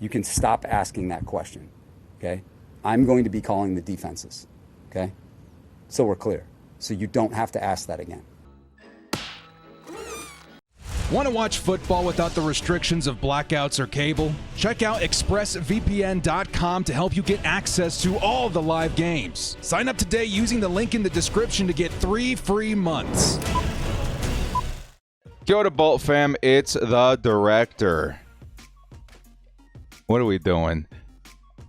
you can stop asking that question, okay? I'm going to be calling the defenses, okay? So we're clear. So you don't have to ask that again. Want to watch football without the restrictions of blackouts or cable? Check out expressvpn.com to help you get access to all the live games. Sign up today using the link in the description to get 3 free months. Go to Bolt Fam, it's the director. What are we doing?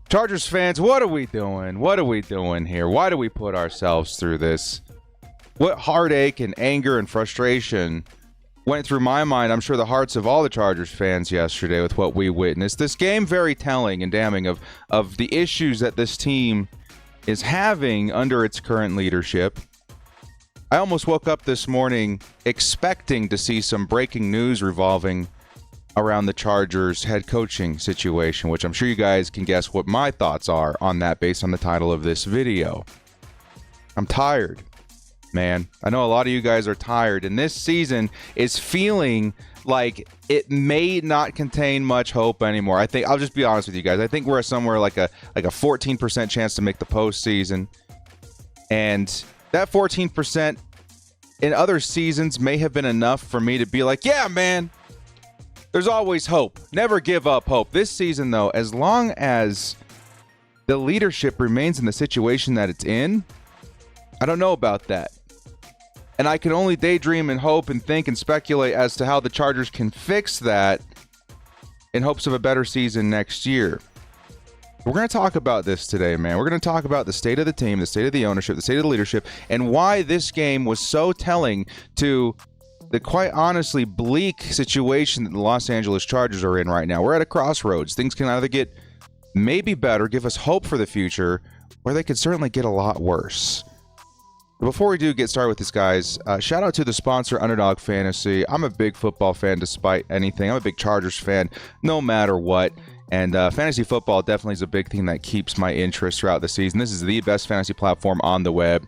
Chargers fans, what are we doing? What are we doing here? Why do we put ourselves through this? What heartache and anger and frustration went through my mind, I'm sure the hearts of all the Chargers fans yesterday with what we witnessed. This game very telling and damning of the issues that this team is having under its current leadership. I almost woke up this morning expecting to see some breaking news revolving around the Chargers head coaching situation, which I'm sure you guys can guess what my thoughts are on that based on the title of this video. I'm tired, man. I know a lot of you guys are tired, and this season is feeling like it may not contain much hope anymore. I think, I'll just be honest with you guys, I think we're somewhere like a 14% chance to make the postseason, and that 14% in other seasons may have been enough for me to be like, yeah, man, there's always hope. Never give up hope. This season, though, as long as the leadership remains in the situation that it's in, I don't know about that. And I can only daydream and hope and think and speculate as to how the Chargers can fix that in hopes of a better season next year. We're going to talk about this today, man. We're going to talk about the state of the team, the state of the ownership, the state of the leadership, and why this game was so telling to the quite honestly bleak situation that the Los Angeles Chargers are in right now. We're at a crossroads. Things can either get maybe better, give us hope for the future, or they could certainly get a lot worse. Before we do get started with this, guys, shout out to the sponsor, Underdog Fantasy. I'm a big football fan despite anything. I'm a big Chargers fan no matter what. And fantasy football definitely is a big thing that keeps my interest throughout the season. This is the best fantasy platform on the web.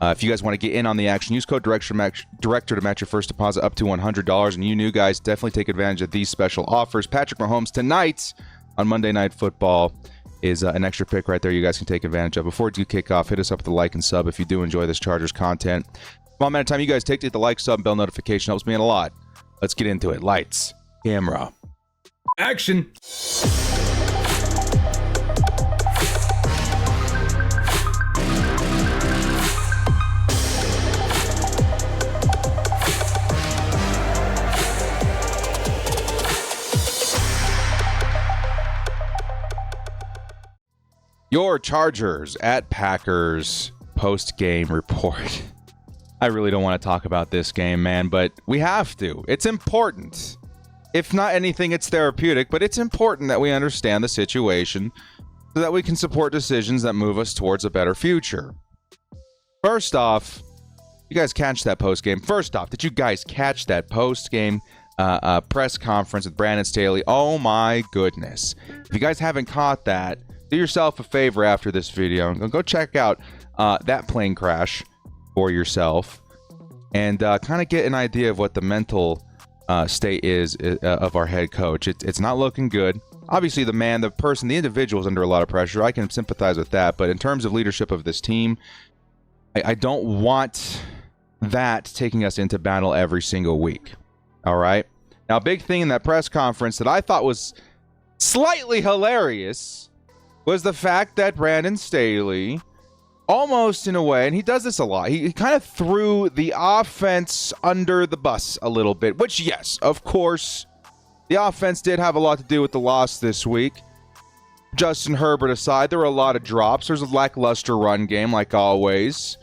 If you guys want to get in on the action, use code director to match your first deposit up to $100. And you new guys definitely take advantage of these special offers. Patrick Mahomes tonight on Monday Night Football is an extra pick right there you guys can take advantage of. Before we do kick off, hit us up with a like and sub if you do enjoy this Chargers content. Small amount of time you guys take to hit the like, sub, and bell notification. Helps me out a lot. Let's get into it. Lights, camera, action. Your Chargers at Packers post-game report. I really don't want to talk about this game, man, but we have to. It's important. If not anything, it's therapeutic, but it's important that we understand the situation so that we can support decisions that move us towards a better future. First off, you guys catch that post-game? First off, did you guys catch that post-game press conference with Brandon Staley? Oh my goodness. If you guys haven't caught that, do yourself a favor after this video and go check out that plane crash for yourself and kind of get an idea of what the mental state is of our head coach. It's not looking good. Obviously, the man, the person, the individual is under a lot of pressure. I can sympathize with that. But in terms of leadership of this team, I don't want that taking us into battle every single week. All right? Now, a big thing in that press conference that I thought was slightly hilarious was the fact that Brandon Staley, almost in a way, and he does this a lot, he kind of threw the offense under the bus a little bit, which, yes, of course, the offense did have a lot to do with the loss this week. Justin Herbert aside, there were a lot of drops. There's a lackluster run game, like always.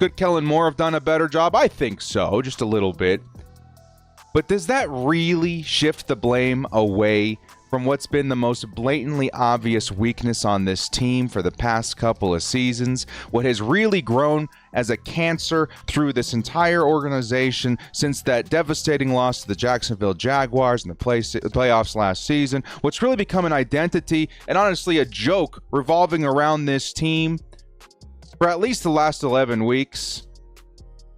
Could Kellen Moore have done a better job? I think so, just a little bit. But does that really shift the blame away from what's been the most blatantly obvious weakness on this team for the past couple of seasons, what has really grown as a cancer through this entire organization since that devastating loss to the Jacksonville Jaguars in the playoffs last season, what's really become an identity and honestly a joke revolving around this team for at least the last 11 weeks?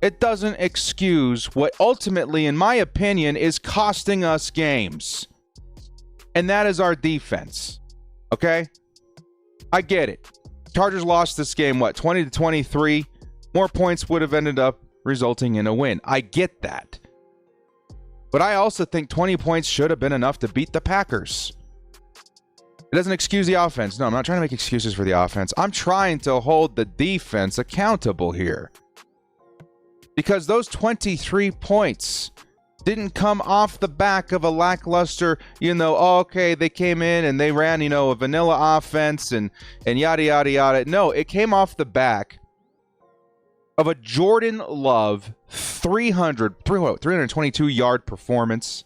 It doesn't excuse what ultimately, in my opinion, is costing us games. And that is our defense. Okay? I get it. Chargers lost this game, 20-23? More points would have ended up resulting in a win. I get that. But I also think 20 points should have been enough to beat the Packers. It doesn't excuse the offense. No, I'm not trying to make excuses for the offense. I'm trying to hold the defense accountable here. Because those 23 points didn't come off the back of a lackluster, okay, they came in and they ran, a vanilla offense and yada, yada, yada. No, it came off the back of a Jordan Love 322-yard performance.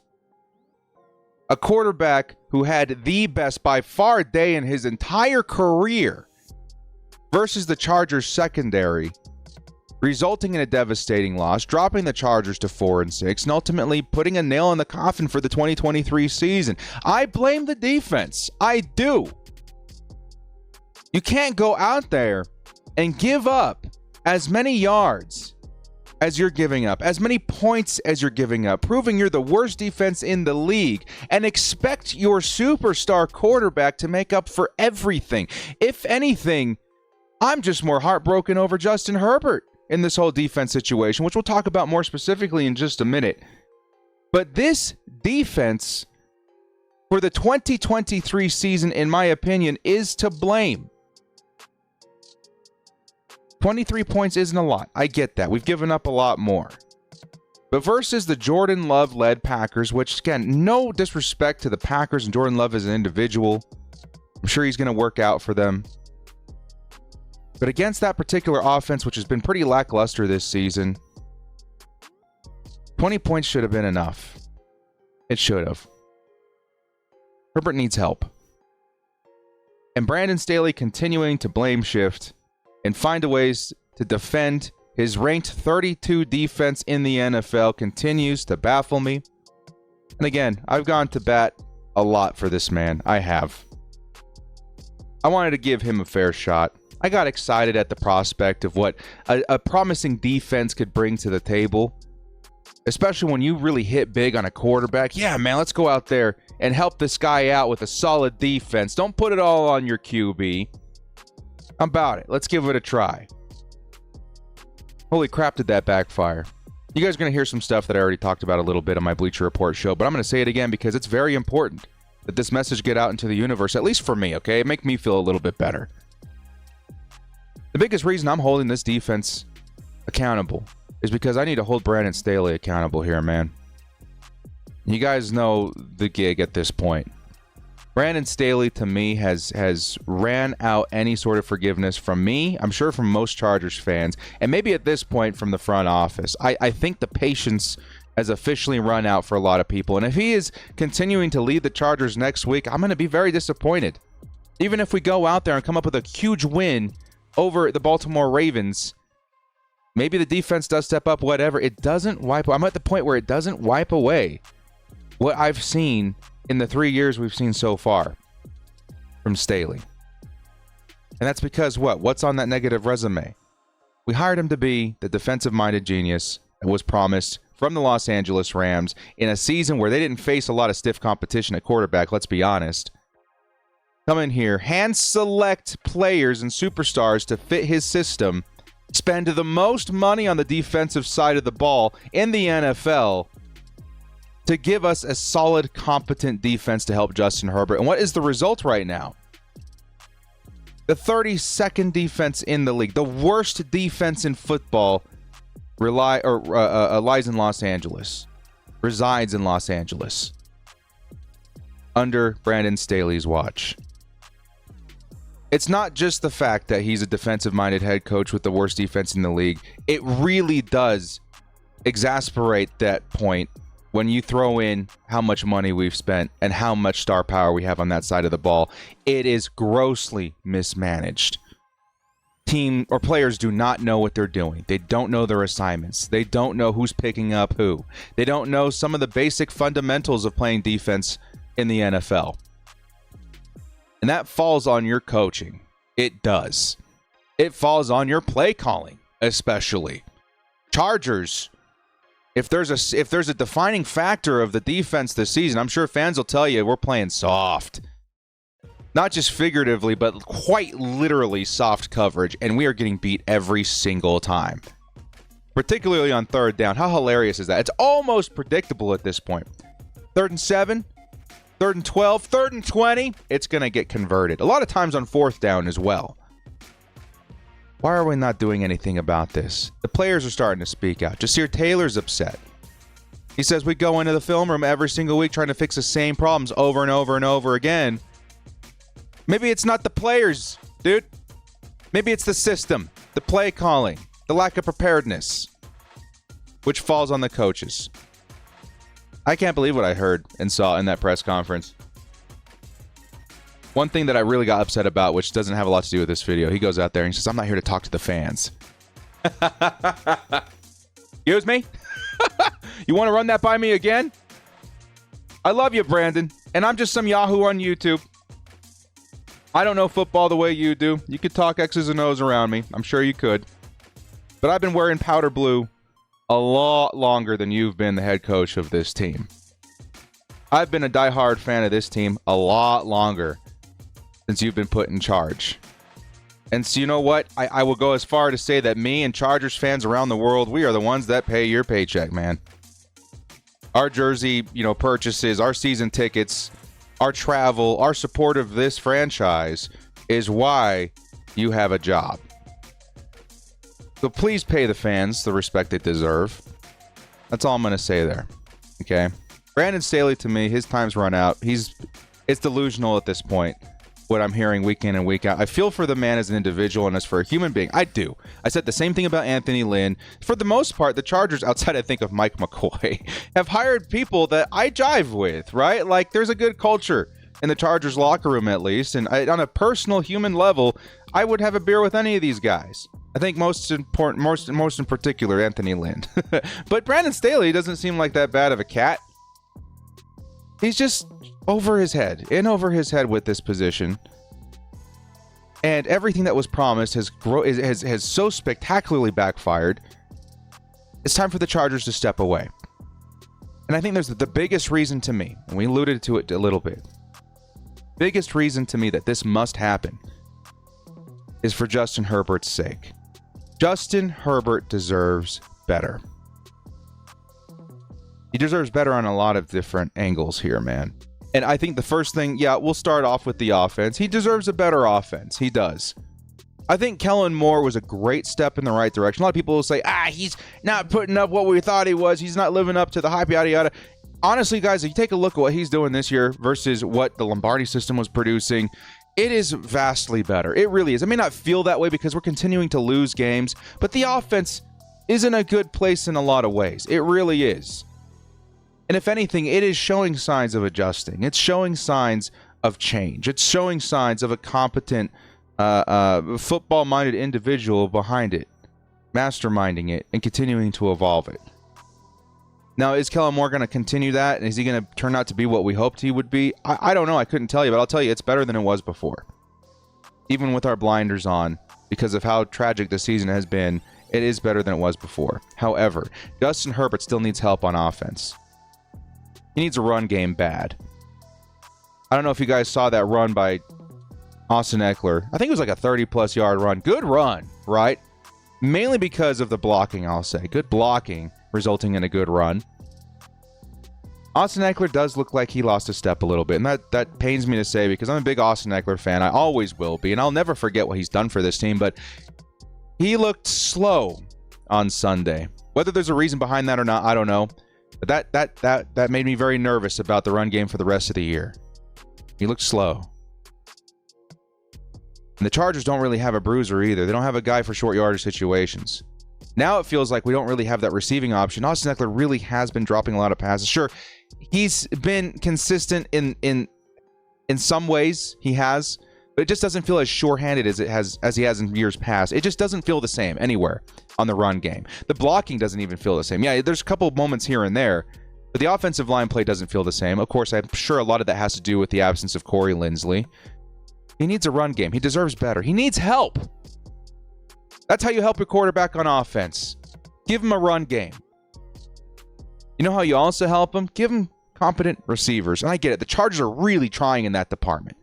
A quarterback who had the best by far day in his entire career versus the Chargers secondary, resulting in a devastating loss, dropping the Chargers to 4-6, and ultimately putting a nail in the coffin for the 2023 season. I blame the defense. I do. You can't go out there and give up as many yards as you're giving up, as many points as you're giving up, proving you're the worst defense in the league, and expect your superstar quarterback to make up for everything. If anything, I'm just more heartbroken over Justin Herbert in this whole defense situation, which we'll talk about more specifically in just a minute. But this defense for the 2023 season, in my opinion, is to blame. 23 points isn't a lot. I get that. We've given up a lot more. But versus the Jordan Love-led Packers, which, again, no disrespect to the Packers and Jordan Love as an individual. I'm sure he's going to work out for them. But against that particular offense, which has been pretty lackluster this season, 20 points should have been enough. It should have. Herbert needs help. And Brandon Staley continuing to blame shift and find ways to defend his ranked 32 defense in the NFL continues to baffle me. And again, I've gone to bat a lot for this man. I have. I wanted to give him a fair shot. I got excited at the prospect of what a promising defense could bring to the table, especially when you really hit big on a quarterback. Yeah, man, let's go out there and help this guy out with a solid defense. Don't put it all on your QB. I'm about it. Let's give it a try. Holy crap, did that backfire. You guys are going to hear some stuff that I already talked about a little bit on my Bleacher Report show, but I'm going to say it again because it's very important that this message get out into the universe, at least for me, okay? Make me feel a little bit better. The biggest reason I'm holding this defense accountable is because I need to hold Brandon Staley accountable here, man. You guys know the gig at this point. Brandon Staley, to me, has ran out any sort of forgiveness from me, I'm sure from most Chargers fans, and maybe at this point from the front office. I think the patience has officially run out for a lot of people, and if he is continuing to lead the Chargers next week, I'm going to be very disappointed. Even if we go out there and come up with a huge win over the Baltimore Ravens, maybe the defense does step up, whatever. It doesn't wipe. I'm at the point where it doesn't wipe away what I've seen in the 3 years we've seen so far from Staley. And that's because what's on that negative resume? We hired him to be the defensive-minded genius that was promised from the Los Angeles Rams in a season where they didn't face a lot of stiff competition at quarterback, let's be honest. Come in here, hand-select players and superstars to fit his system, spend the most money on the defensive side of the ball in the NFL to give us a solid, competent defense to help Justin Herbert. And what is the result right now? The 32nd defense in the league, the worst defense in football, lies in Los Angeles, resides in Los Angeles, under Brandon Staley's watch. It's not just the fact that he's a defensive-minded head coach with the worst defense in the league. It really does exasperate that point when you throw in how much money we've spent and how much star power we have on that side of the ball. It is grossly mismanaged. Team or players do not know what they're doing. They don't know their assignments. They don't know who's picking up who. They don't know some of the basic fundamentals of playing defense in the NFL. And that falls on your coaching. It does. It falls on your play calling, especially. Chargers If there's a defining factor of the defense this season, I'm sure fans will tell you we're playing soft. Not just figuratively, but quite literally soft coverage, and we are getting beat every single time. Particularly on third down. How hilarious is that? It's almost predictable at this point. 3rd and 7, 3rd and 12, 3rd and 20, it's going to get converted. A lot of times on 4th down as well. Why are we not doing anything about this? The players are starting to speak out. Jasir Taylor's upset. He says we go into the film room every single week trying to fix the same problems over and over and over again. Maybe it's not the players, dude. Maybe it's the system, the play calling, the lack of preparedness, which falls on the coaches. I can't believe what I heard and saw in that press conference. One thing that I really got upset about, which doesn't have a lot to do with this video, he goes out there and he says, I'm not here to talk to the fans. Excuse me? You want to run that by me again? I love you, Brandon. And I'm just some Yahoo on YouTube. I don't know football the way you do. You could talk X's and O's around me. I'm sure you could. But I've been wearing powder blue a lot longer than you've been the head coach of this team. I've been a diehard fan of this team a lot longer since you've been put in charge. And so you know what? I will go as far to say that me and Chargers fans around the world, we are the ones that pay your paycheck, man. Our jersey, purchases, our season tickets, our travel, our support of this franchise is why you have a job. So please pay the fans the respect they deserve. That's all I'm going to say there. Okay? Brandon Staley, to me, his time's run out. It's delusional at this point, what I'm hearing week in and week out. I feel for the man as an individual and as for a human being. I do. I said the same thing about Anthony Lynn. For the most part, the Chargers, outside I think of Mike McCoy, have hired people that I jive with, right? Like, there's a good culture in the Chargers locker room, at least. And on a personal human level, I would have a beer with any of these guys. I think most in particular, Anthony Lynn. But Brandon Staley doesn't seem like that bad of a cat. He's just over his head with this position. And everything that was promised has so spectacularly backfired. It's time for the Chargers to step away. And I think there's the biggest reason to me, and we alluded to it a little bit. Biggest reason to me that this must happen is for Justin Herbert's sake. Justin Herbert deserves better. He deserves better on a lot of different angles here, man. And I think the first thing, we'll start off with the offense. He deserves a better offense. He does. I think Kellen Moore was a great step in the right direction. A lot of people will say, he's not putting up what we thought he was. He's not living up to the hype, yada, yada. Honestly, guys, if you take a look at what he's doing this year versus what the Lombardi system was producing, it is vastly better. It really is. It may not feel that way because we're continuing to lose games, but the offense is in a good place in a lot of ways. It really is. And if anything, it is showing signs of adjusting. It's showing signs of change. It's showing signs of a competent, football-minded individual behind it, masterminding it, and continuing to evolve it. Now, is Kellen Moore going to continue that? And is he going to turn out to be what we hoped he would be? I don't know. I couldn't tell you, but I'll tell you it's better than it was before. Even with our blinders on, because of how tragic the season has been, it is better than it was before. However, Justin Herbert still needs help on offense. He needs a run game bad. I don't know if you guys saw that run by Austin Eckler. I think it was like a 30-plus yard run. Good run, right? Mainly because of the blocking, I'll say. Good blocking resulting in a good run. Austin Eckler does look like he lost a step a little bit, and that pains me to say because I'm a big Austin Eckler fan. I always will be, and I'll never forget what he's done for this team, but he looked slow on Sunday. Whether there's a reason behind that or not, I don't know. But that made me very nervous about the run game for the rest of the year. He looked slow. And the Chargers don't really have a bruiser either. They don't have a guy for short yardage situations. Now it feels like we don't really have that receiving option. Austin Eckler really has been dropping a lot of passes. Sure, he's been consistent in some ways. He has, but it just doesn't feel as sure-handed as he has in years past. It just doesn't feel the same anywhere on the run game. The blocking doesn't even feel the same. Yeah, there's a couple of moments here and there, but the offensive line play doesn't feel the same. Of course, I'm sure a lot of that has to do with the absence of Corey Linsley. He needs a run game. He deserves better. He needs help. That's how you help your quarterback on offense. Give him a run game. You know how you also help them? Give them competent receivers. And I get it. The Chargers are really trying in that department.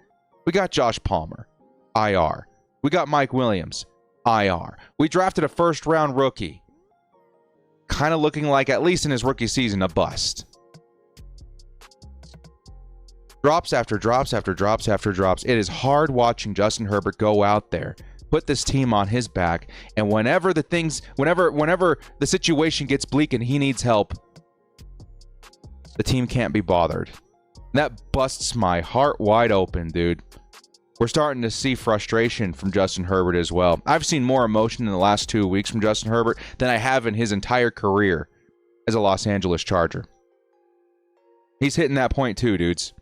We got Josh Palmer, IR. We got Mike Williams, IR. We drafted a first-round rookie. Kind of looking like, at least in his rookie season, a bust. Drops after drops after drops after drops. It is hard watching Justin Herbert go out there, put this team on his back, and whenever the situation gets bleak and he needs help, the team can't be bothered. That busts my heart wide open, dude. We're starting to see frustration from Justin Herbert as well. I've seen more emotion in the last 2 weeks from Justin Herbert than I have in his entire career as a Los Angeles Charger. He's hitting that point too, dudes.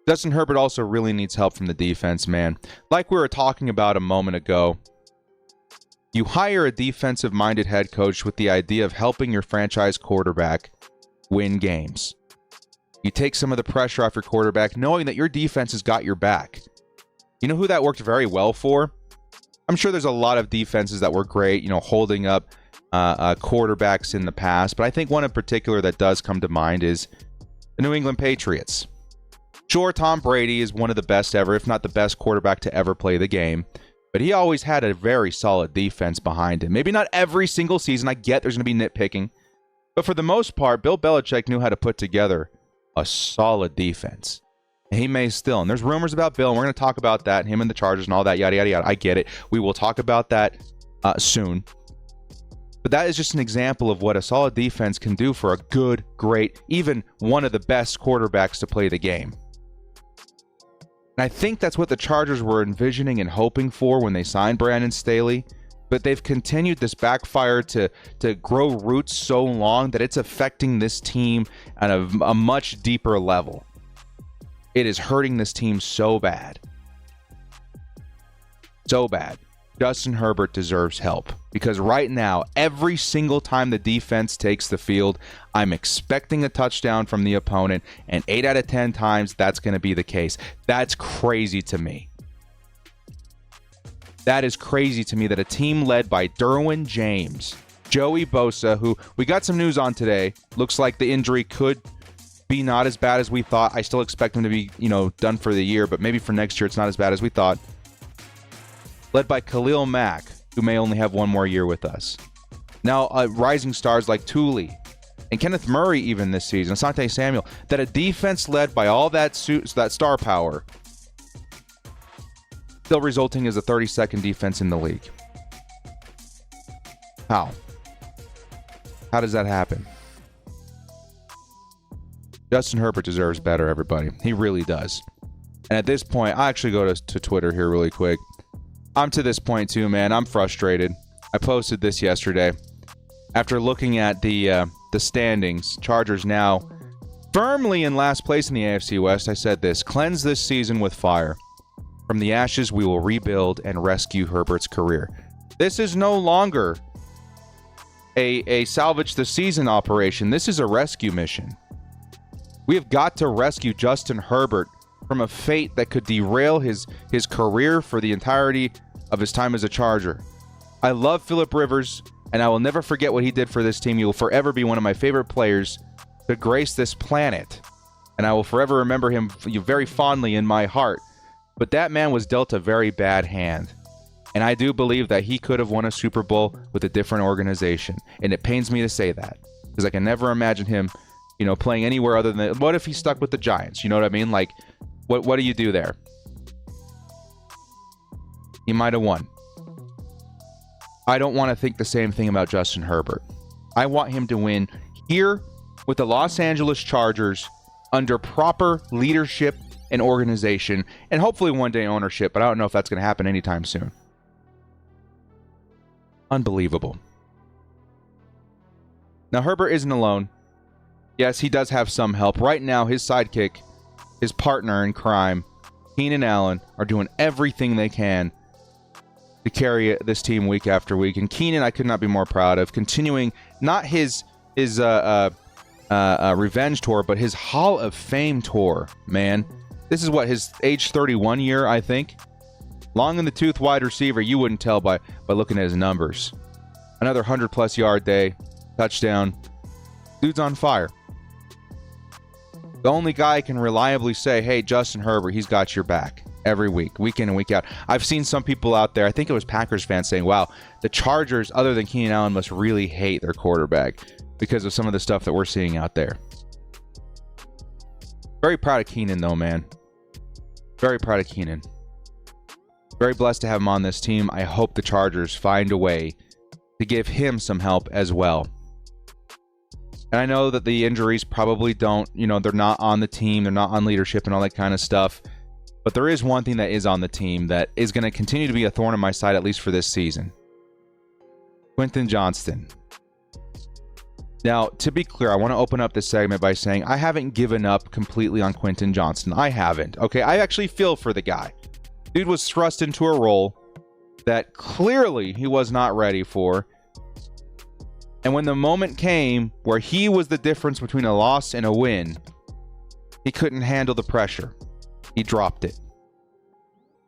Justin Herbert also really needs help from the defense, man. Like we were talking about a moment ago, you hire a defensive-minded head coach with the idea of helping your franchise quarterback win games. You take some of the pressure off your quarterback, knowing that your defense has got your back. You know who that worked very well for? I'm sure there's a lot of defenses that were great, holding up quarterbacks in the past, but I think one in particular that does come to mind is the New England Patriots. Sure, Tom Brady is one of the best ever, if not the best quarterback to ever play the game, but he always had a very solid defense behind him. Maybe not every single season. I get there's going to be nitpicking, but for the most part, Bill Belichick knew how to put together a solid defense. And he may still, and there's rumors about Bill, and we're going to talk about that, him and the Chargers and all that, yada, yada, yada. I get it. We will talk about that soon. But that is just an example of what a solid defense can do for a good, great, even one of the best quarterbacks to play the game. And I think that's what the Chargers were envisioning and hoping for when they signed Brandon Staley. But they've continued this backfire to grow roots so long that it's affecting this team at a much deeper level. It is hurting this team so bad. So bad. Justin Herbert deserves help. Because right now, every single time the defense takes the field, I'm expecting a touchdown from the opponent, and 8 out of 10 times, that's going to be the case. That's crazy to me. That is crazy to me that a team led by Derwin James, Joey Bosa, who we got some news on today, looks like the injury could be not as bad as we thought. I still expect him to be, done for the year, but maybe for next year it's not as bad as we thought. Led by Khalil Mack, who may only have one more year with us. Now, rising stars like Thule and Kenneth Murray even this season, Asante Samuel, that a defense led by all that star power, still resulting as a 32nd defense in the league. How? How does that happen? Justin Herbert deserves better, everybody. He really does. And at this point, I actually go to Twitter here really quick. I'm to this point too, man. I'm frustrated. I posted this yesterday. After looking at the standings, Chargers now firmly in last place in the AFC West, I said this: cleanse this season with fire. From the ashes, we will rebuild and rescue Herbert's career. This is no longer a salvage the season operation. This is a rescue mission. We have got to rescue Justin Herbert from a fate that could derail his career for the entirety of his time as a Charger. I love Phillip Rivers, and I will never forget what he did for this team. He will forever be one of my favorite players to grace this planet, and I will forever remember him very fondly in my heart. But that man was dealt a very bad hand, and I do believe that he could have won a Super Bowl with a different organization, and it pains me to say that, because I can never imagine him, playing anywhere other than... What if he stuck with the Giants? You know what I mean? Like, what do you do there? He might have won. I don't want to think the same thing about Justin Herbert. I want him to win here with the Los Angeles Chargers under proper leadership and organization, and hopefully one day ownership, but I don't know if that's going to happen anytime soon. Unbelievable. Now, Herbert isn't alone. Yes, he does have some help. Right now, his sidekick, his partner in crime, Keenan Allen, are doing everything they can to carry this team week after week. And Keenan, I could not be more proud of, continuing not his revenge tour, but his Hall of Fame tour, man. This is what, his age 31 year, I think. Long in the tooth wide receiver, you wouldn't tell by looking at his numbers. Another 100-plus yard day, touchdown, Dude's on fire. The only guy I can reliably say, hey, Justin Herbert, he's got your back every week, week in and week out. I've seen some people out there, I think it was Packers fans, saying, wow, the Chargers, other than Keenan Allen, must really hate their quarterback because of some of the stuff that we're seeing out there. Very proud of Keenan, though, man. Very proud of Keenan. Very blessed to have him on this team. I hope the Chargers find a way to give him some help as well. And I know that the injuries probably don't, they're not on the team, they're not on leadership and all that kind of stuff. But there is one thing that is on the team that is going to continue to be a thorn in my side, at least for this season. Quentin Johnston. Now, to be clear, I want to open up this segment by saying I haven't given up completely on Quentin Johnston. I haven't. Okay, I actually feel for the guy. Dude was thrust into a role that clearly he was not ready for. And when the moment came where he was the difference between a loss and a win, he couldn't handle the pressure. He dropped it.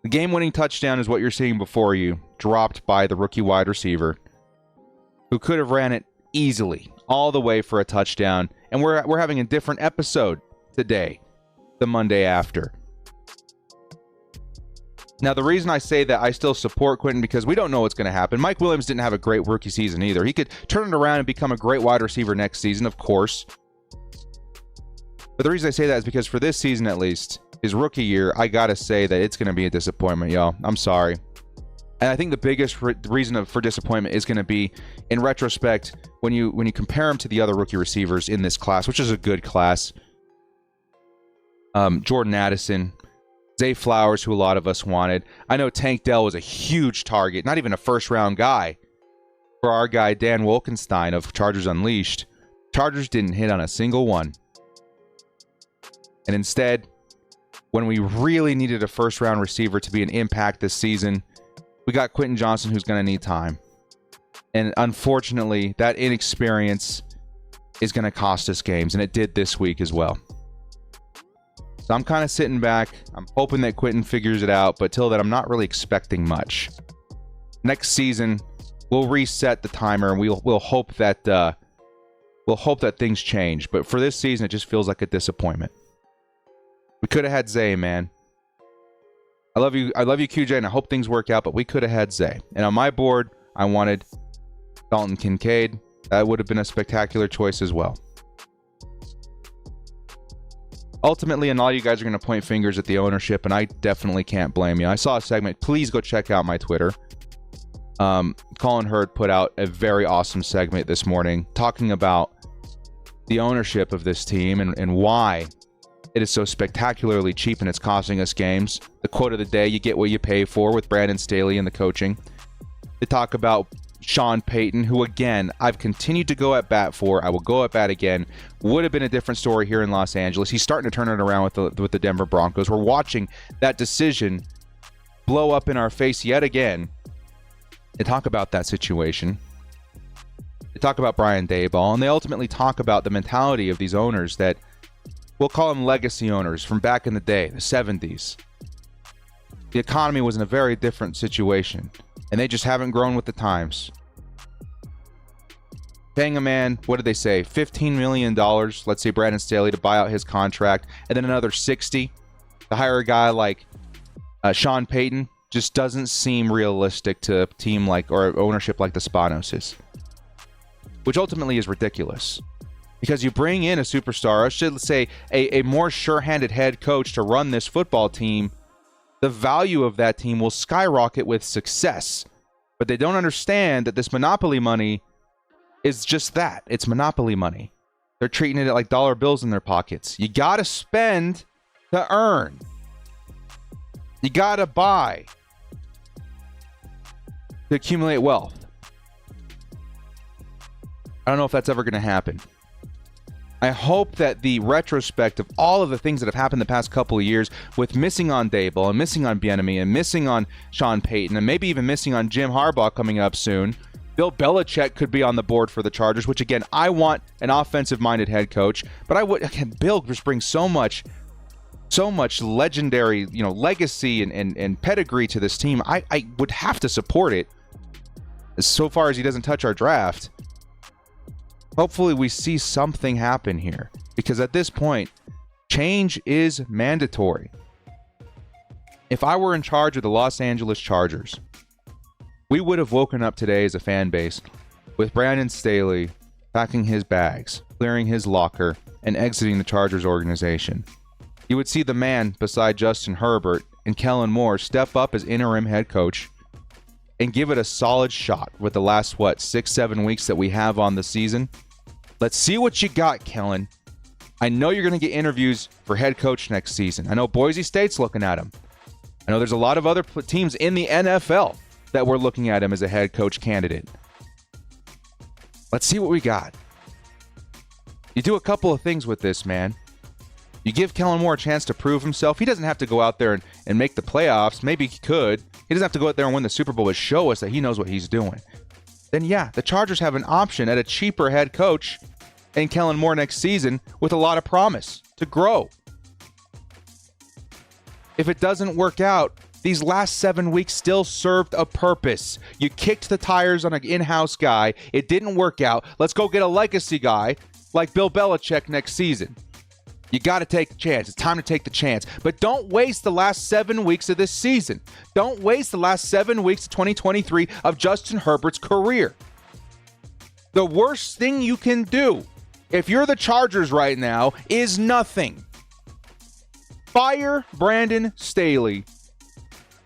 The game-winning touchdown is what you're seeing before you, dropped by the rookie wide receiver, who could have ran it easily all the way for a touchdown. And we're having a different episode today, the Monday after. Now, the reason I say that I still support Quentin, because we don't know what's going to happen. Mike Williams didn't have a great rookie season either. He could turn it around and become a great wide receiver next season, of course. But the reason I say that is because for this season, at least, his rookie year, I got to say that it's going to be a disappointment, y'all. I'm sorry. And I think the biggest reason for disappointment is going to be, in retrospect, when you compare him to the other rookie receivers in this class, which is a good class. Jordan Addison, Zay Flowers, who a lot of us wanted. I know Tank Dell was a huge target, not even a first-round guy for our guy Dan Wolkenstein of Chargers Unleashed. Chargers didn't hit on a single one. And instead, when we really needed a first-round receiver to be an impact this season, we got Quentin Johnston, who's going to need time. And unfortunately, that inexperience is going to cost us games, and it did this week as well. So I'm kind of sitting back. I'm hoping that Quentin figures it out, but till then, I'm not really expecting much. Next season, we'll reset the timer, and we'll hope that things change. But for this season, it just feels like a disappointment. We could have had Zay, man. I love you, QJ, and I hope things work out, but we could have had Zay. And on my board, I wanted Dalton Kincaid. That would have been a spectacular choice as well. Ultimately, and all you guys are going to point fingers at the ownership, and I definitely can't blame you. I saw a segment. Please go check out my Twitter. Colin Hurd put out a very awesome segment this morning talking about the ownership of this team and why it is so spectacularly cheap and it's costing us games. The quote of the day, you get what you pay for, with Brandon Staley and the coaching. They talk about Sean Payton, who, again, I've continued to go at bat for. I will go at bat again. Would have been a different story here in Los Angeles. He's starting to turn it around with the Denver Broncos. We're watching that decision blow up in our face yet again. They talk about that situation. They talk about Brian Daboll, and they ultimately talk about the mentality of these owners that we'll call them legacy owners from back in the day, the 70s. The economy was in a very different situation, and they just haven't grown with the times. Paying a man, what did they say, $15 million, let's say Brandon Staley, to buy out his contract, and then another $60 to hire a guy like Sean Payton, just doesn't seem realistic to a team like, or ownership like the Spanos, which ultimately is ridiculous. Because you bring in a superstar, I should say a more sure-handed head coach to run this football team, the value of that team will skyrocket with success. But they don't understand that this monopoly money is just that. It's monopoly money. They're treating it like dollar bills in their pockets. You got to spend to earn. You got to buy to accumulate wealth. I don't know if that's ever going to happen. I hope that the retrospect of all of the things that have happened the past couple of years, with missing on Daboll and missing on Bieniemy and missing on Sean Payton and maybe even missing on Jim Harbaugh coming up soon, Bill Belichick could be on the board for the Chargers, which, again, I want an offensive-minded head coach. But I would, again, Bill just brings so much legendary, legacy and pedigree to this team. I would have to support it, so far as he doesn't touch our draft. Hopefully we see something happen here, because at this point, change is mandatory. If I were in charge of the Los Angeles Chargers, we would have woken up today as a fan base with Brandon Staley packing his bags, clearing his locker, and exiting the Chargers organization. You would see the man beside Justin Herbert and Kellen Moore step up as interim head coach and give it a solid shot with the last, 6-7 weeks that we have on the season. Let's see what you got, Kellen. I know you're going to get interviews for head coach next season. I know Boise State's looking at him. I know there's a lot of other teams in the NFL that we're looking at him as a head coach candidate. Let's see what we got. You do a couple of things with this, man. You give Kellen Moore a chance to prove himself. He doesn't have to go out there and make the playoffs. Maybe he could. He doesn't have to go out there and win the Super Bowl, but show us that he knows what he's doing. Then, yeah, the Chargers have an option at a cheaper head coach in Kellen Moore next season with a lot of promise to grow. If it doesn't work out, these last 7 weeks still served a purpose. You kicked the tires on an in-house guy. It didn't work out. Let's go get a legacy guy like Bill Belichick next season. You got to take the chance. It's time to take the chance. But don't waste the last 7 weeks of this season. Don't waste the last 7 weeks of 2023 of Justin Herbert's career. The worst thing you can do, if you're the Chargers right now, is nothing. Fire Brandon Staley.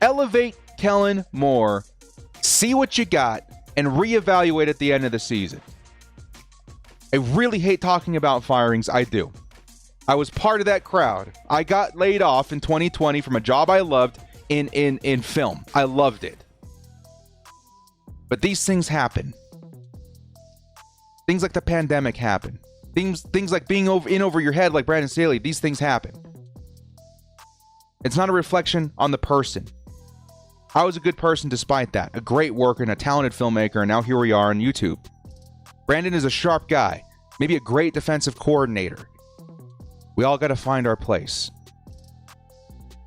Elevate Kellen Moore. See what you got and reevaluate at the end of the season. I really hate talking about firings. I do. I was part of that crowd. I got laid off in 2020 from a job I loved in film. I loved it. But these things happen. Things like the pandemic happen. Things like being over your head like Brandon Staley. These things happen. It's not a reflection on the person. I was a good person despite that. A great worker and a talented filmmaker, and now here we are on YouTube. Brandon is a sharp guy. Maybe a great defensive coordinator. We all got to find our place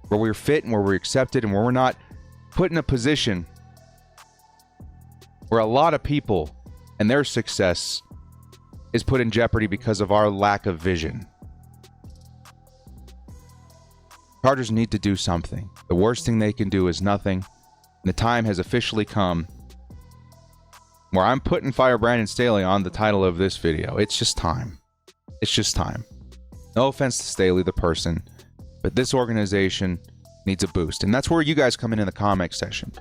where we're fit and where we're accepted and where we're not put in a position where a lot of people and their success is put in jeopardy because of our lack of vision. Chargers need to do something. The worst thing they can do is nothing. And the time has officially come where I'm putting Fire Brandon Staley on the title of this video. It's just time. It's just time. No offense to Staley, the person, but this organization needs a boost. And that's where you guys come in the comment section.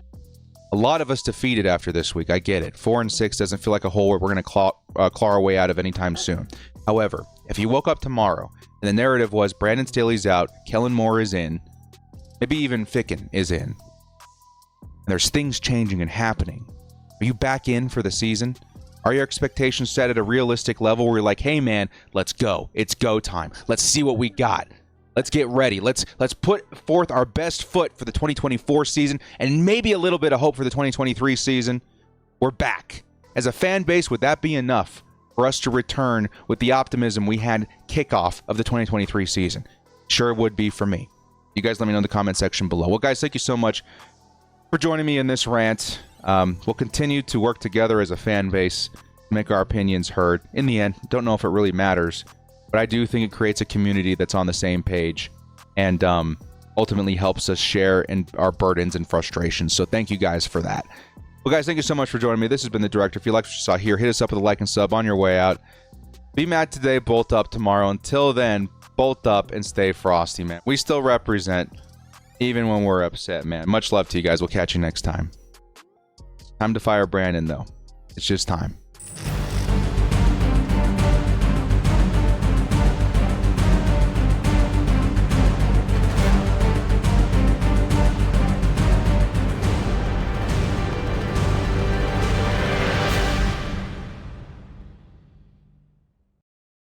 A lot of us defeated after this week. I get it. 4-6 doesn't feel like a hole where we're going to claw our way out of anytime soon. However, if you woke up tomorrow and the narrative was Brandon Staley's out, Kellen Moore is in, maybe even Ficken is in, and there's things changing and happening, are you back in for the season? Are your expectations set at a realistic level where you're like, hey man, let's go. It's go time. Let's see what we got. Let's get ready. Let's put forth our best foot for the 2024 season and maybe a little bit of hope for the 2023 season. We're back. As a fan base, would that be enough for us to return with the optimism we had kickoff of the 2023 season? Sure it would be for me. You guys let me know in the comment section below. Well, guys, thank you so much for joining me in this rant. We'll continue to work together as a fan base, make our opinions heard. In the end, don't know if it really matters, but I do think it creates a community that's on the same page and ultimately helps us share in our burdens and frustrations. So thank you guys for that. Well, guys, thank you so much for joining me. This has been The Director. If you liked what you saw here, hit us up with a like and sub on your way out. Be mad today, bolt up tomorrow. Until then, bolt up and stay frosty, man. We still represent, even when we're upset, man. Much love to you guys. We'll catch you next time. Time to fire Brandon, though. It's just time.